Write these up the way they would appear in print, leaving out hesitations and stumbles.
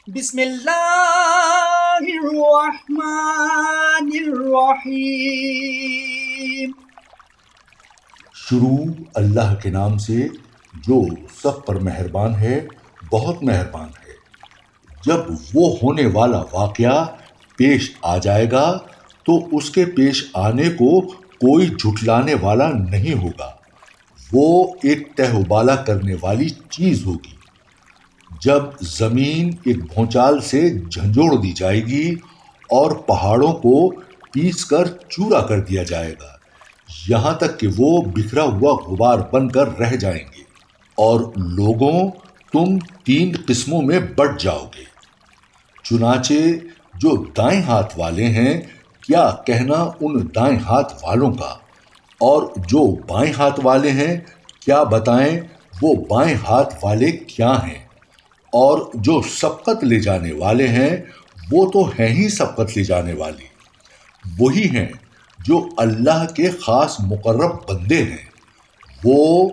بسم اللہ الرحمن الرحیم۔ شروع اللہ کے نام سے جو سب پر مہربان ہے، بہت مہربان ہے۔ جب وہ ہونے والا واقعہ پیش آ جائے گا تو اس کے پیش آنے کو کوئی جھٹلانے والا نہیں ہوگا۔ وہ ایک تہ و بالا کرنے والی چیز ہوگی۔ جب زمین ایک بھونچال سے جھنجھوڑ دی جائے گی اور پہاڑوں کو پیس کر چورا کر دیا جائے گا، یہاں تک کہ وہ بکھرا ہوا غبار بن کر رہ جائیں گے۔ اور لوگوں، تم 3 قسموں میں بٹ جاؤ گے۔ چنانچہ جو دائیں ہاتھ والے ہیں، کیا کہنا ان دائیں ہاتھ والوں کا، اور جو بائیں ہاتھ والے ہیں، کیا بتائیں وہ بائیں ہاتھ والے کیا ہیں۔ اور جو سبقت لے جانے والے ہیں، وہ تو ہیں ہی سبقت لے جانے والے، وہی ہیں جو اللہ کے خاص مقرب بندے ہیں۔ وہ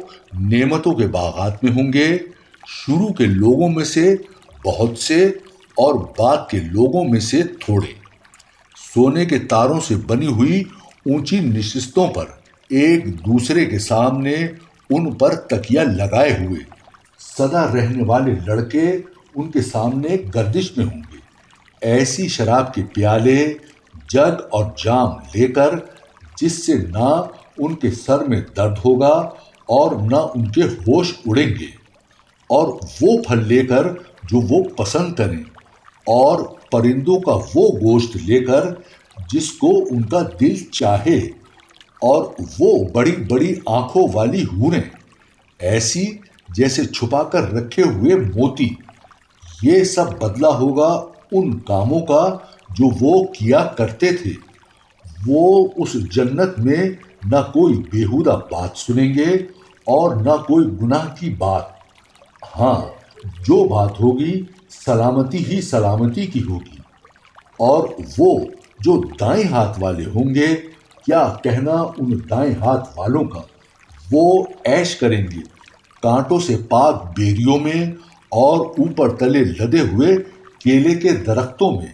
نعمتوں کے باغات میں ہوں گے، شروع کے لوگوں میں سے بہت سے اور بعد کے لوگوں میں سے تھوڑے، سونے کے تاروں سے بنی ہوئی اونچی نشستوں پر، ایک دوسرے کے سامنے ان پر تکیہ لگائے ہوئے، سدا رہنے والے لڑکے ان کے سامنے گردش میں ہوں گے، ایسی شراب کے پیالے، جگ اور جام لے کر جس سے نہ ان کے سر میں درد ہوگا اور نہ ان کے ہوش اڑیں گے، اور وہ پھل لے کر جو وہ پسند کریں، اور پرندوں کا وہ گوشت لے کر جس کو ان کا دل چاہے، اور وہ بڑی بڑی آنکھوں والی حوریں، ایسی جیسے چھپا کر رکھے ہوئے موتی۔ یہ سب بدلہ ہوگا ان کاموں کا جو وہ کیا کرتے تھے۔ وہ اس جنت میں نہ کوئی بیہودہ بات سنیں گے اور نہ کوئی گناہ کی بات۔ ہاں، جو بات ہوگی سلامتی ہی سلامتی کی ہوگی۔ اور وہ جو دائیں ہاتھ والے ہوں گے، کیا کہنا ان دائیں ہاتھ والوں کا، وہ عیش کریں گے کانٹوں سے پاک بیریوں میں، اور اوپر تلے لدے ہوئے کیلے کے درختوں میں،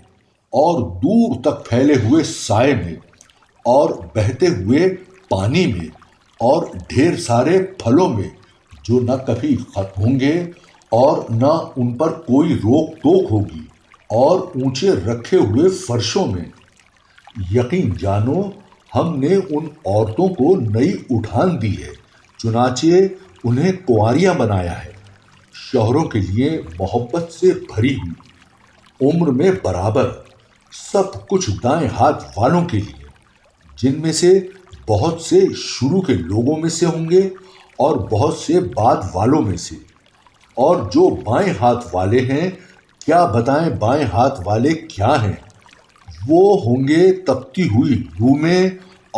اور دور تک پھیلے ہوئے سائے میں، اور بہتے ہوئے پانی میں، اور ڈھیر سارے پھلوں میں جو نہ کبھی ختم ہوں گے اور نہ ان پر کوئی روک ٹوک ہوگی، اور اونچے رکھے ہوئے فرشوں میں۔ یقین جانو، ہم نے ان عورتوں کو نئی اٹھان دی ہے، چنانچہ انہیں کنواریاں بنایا ہے، شوہروں کے لیے محبت سے بھری ہوئی، عمر میں برابر، سب کچھ دائیں ہاتھ والوں کے لیے، جن میں سے بہت سے شروع کے لوگوں میں سے ہوں گے اور بہت سے بعد والوں میں سے۔ اور جو بائیں ہاتھ والے ہیں، کیا بتائیں بائیں ہاتھ والے کیا ہیں۔ وہ ہوں گے تپتی ہوئی لو میں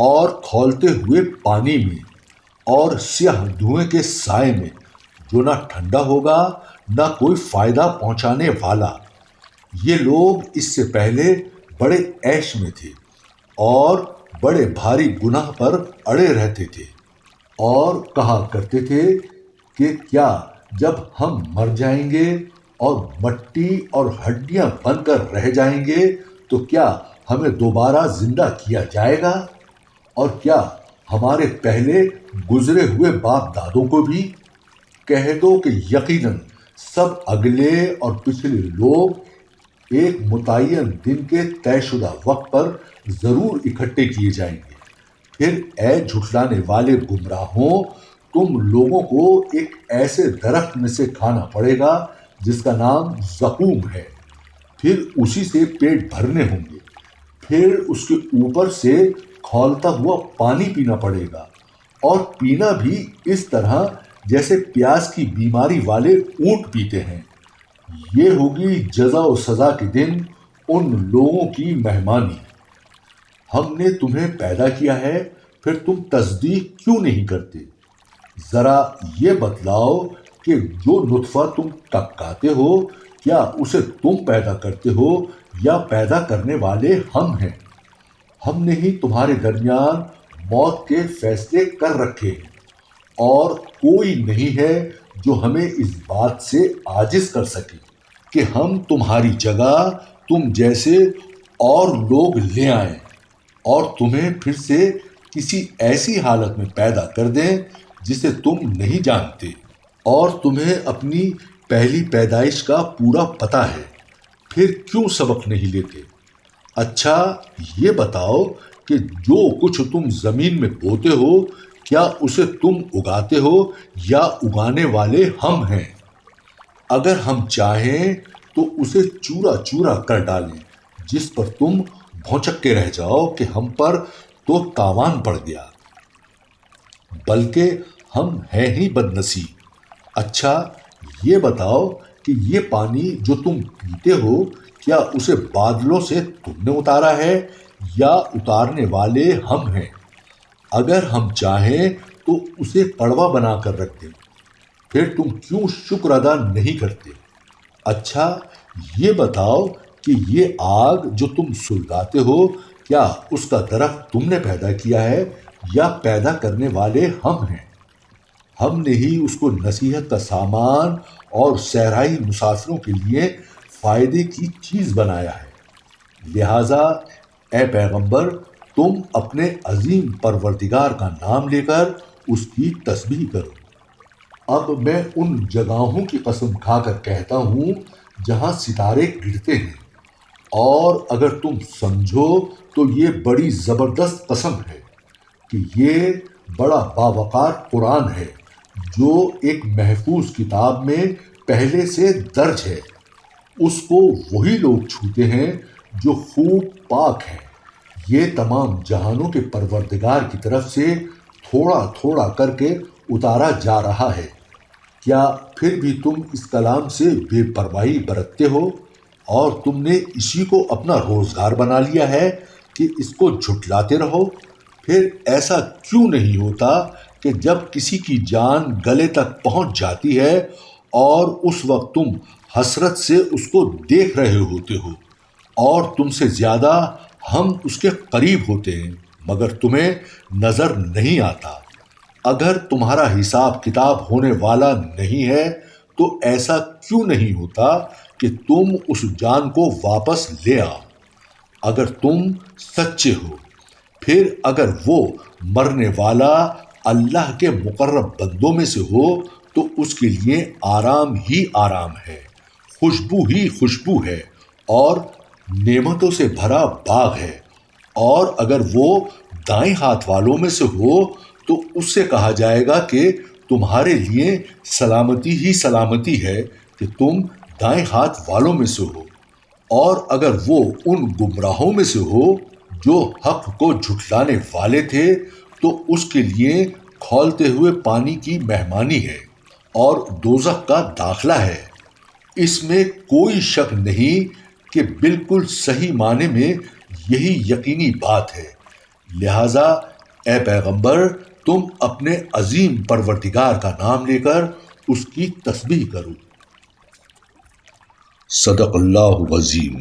اور کھولتے ہوئے پانی میں، اور سیاہ دھوئیں کے سائے میں، جو نہ ٹھنڈا ہوگا نہ کوئی فائدہ پہنچانے والا۔ یہ لوگ اس سے پہلے بڑے عیش میں تھے اور بڑے بھاری گناہ پر اڑے رہتے تھے، اور کہا کرتے تھے کہ کیا جب ہم مر جائیں گے اور مٹی اور ہڈیاں بن کر رہ جائیں گے تو کیا ہمیں دوبارہ زندہ کیا جائے گا؟ اور کیا ہمارے پہلے گزرے ہوئے باپ دادوں کو بھی؟ کہہ دو کہ یقیناً سب اگلے اور پچھلے لوگ ایک متعین دن کے طے شدہ وقت پر ضرور اکٹھے کیے جائیں گے۔ پھر اے جھٹلانے والے گمراہوں، تم لوگوں کو ایک ایسے درخت میں سے کھانا پڑے گا جس کا نام زقوم ہے، پھر اسی سے پیٹ بھرنے ہوں گے، پھر اس کے اوپر سے کھولتا ہوا پانی پینا پڑے گا، اور پینا بھی اس طرح جیسے پیاس کی بیماری والے اونٹ پیتے ہیں۔ یہ ہوگی جزا و سزا کے دن ان لوگوں کی مہمانی۔ ہم نے تمہیں پیدا کیا ہے، پھر تم تصدیق کیوں نہیں کرتے؟ ذرا یہ بتلاؤ کہ جو نطفہ تم ٹپکاتے ہو، کیا اسے تم پیدا کرتے ہو یا پیدا کرنے والے ہم ہیں؟ ہم نے ہی تمہارے درمیان موت کے فیصلے کر رکھے ہیں، اور کوئی نہیں ہے جو ہمیں اس بات سے عاجز کر سکے۔ کہ ہم تمہاری جگہ تم جیسے اور لوگ لے آئیں اور تمہیں پھر سے کسی ایسی حالت میں پیدا کر دیں جسے تم نہیں جانتے، اور تمہیں اپنی پہلی پیدائش کا پورا پتہ ہے، پھر کیوں سبق نہیں لیتے؟ اچھا یہ بتاؤ کہ جو کچھ تم زمین میں بوتے ہو کیا اسے تم اگاتے ہو یا اگانے والے ہم ہیں؟ اگر ہم چاہیں تو اسے چورا چورا کر ڈالیں جس پر تم بھونچکے رہ جاؤ کہ ہم پر تو تاوان پڑ گیا، بلکہ ہم ہیں ہی بد نصیب۔ اچھا یہ بتاؤ کہ یہ پانی جو تم پیتے ہو کیا اسے بادلوں سے تم نے اتارا ہے یا اتارنے والے ہم ہیں؟ اگر ہم چاہیں تو اسے کڑوا بنا کر رکھ دیں، پھر تم کیوں شکر ادا نہیں کرتے؟ اچھا یہ بتاؤ کہ یہ آگ جو تم سلگاتے ہو کیا اس کا درخت تم نے پیدا کیا ہے یا پیدا کرنے والے ہم ہیں؟ ہم نے ہی اس کو نصیحت کا سامان اور صحرائی مسافروں کے لیے فائدے کی چیز بنایا ہے۔ لہٰذا اے پیغمبر تم اپنے عظیم پروردگار کا نام لے کر اس کی تسبیح کرو۔ اب میں ان جگہوں کی قسم کھا کر کہتا ہوں جہاں ستارے گرتے ہیں، اور اگر تم سمجھو تو یہ بڑی زبردست قسم ہے کہ یہ بڑا باوقار قرآن ہے جو ایک محفوظ کتاب میں پہلے سے درج ہے۔ اس کو وہی لوگ چھوتے ہیں جو خوب پاک ہیں۔ یہ تمام جہانوں کے پروردگار کی طرف سے تھوڑا تھوڑا کر کے اتارا جا رہا ہے۔ کیا پھر بھی تم اس کلام سے بے پرواہی برتتے ہو اور تم نے اسی کو اپنا روزگار بنا لیا ہے کہ اس کو جھٹلاتے رہو؟ پھر ایسا کیوں نہیں ہوتا کہ جب کسی کی جان گلے تک پہنچ جاتی ہے اور اس وقت تم حسرت سے اس کو دیکھ رہے ہوتے ہو اور تم سے زیادہ ہم اس کے قریب ہوتے ہیں مگر تمہیں نظر نہیں آتا؟ اگر تمہارا حساب کتاب ہونے والا نہیں ہے تو ایسا کیوں نہیں ہوتا کہ تم اس جان کو واپس لے آؤ اگر تم سچے ہو؟ پھر اگر وہ مرنے والا اللہ کے مقرب بندوں میں سے ہو تو اس کے لیے آرام ہی آرام ہے، خوشبو ہی خوشبو ہے اور نعمتوں سے بھرا باغ ہے۔ اور اگر وہ دائیں ہاتھ والوں میں سے ہو تو اس سے کہا جائے گا کہ تمہارے لیے سلامتی ہی سلامتی ہے کہ تم دائیں ہاتھ والوں میں سے ہو۔ اور اگر وہ ان گمراہوں میں سے ہو جو حق کو جھٹلانے والے تھے تو اس کے لیے کھولتے ہوئے پانی کی مہمانی ہے اور دوزخ کا داخلہ ہے۔ اس میں کوئی شک نہیں کہ بالکل صحیح معنی میں یہی یقینی بات ہے۔ لہٰذا اے پیغمبر تم اپنے عظیم پروردگار کا نام لے کر اس کی تسبیح کرو۔ صدق اللہ العظیم۔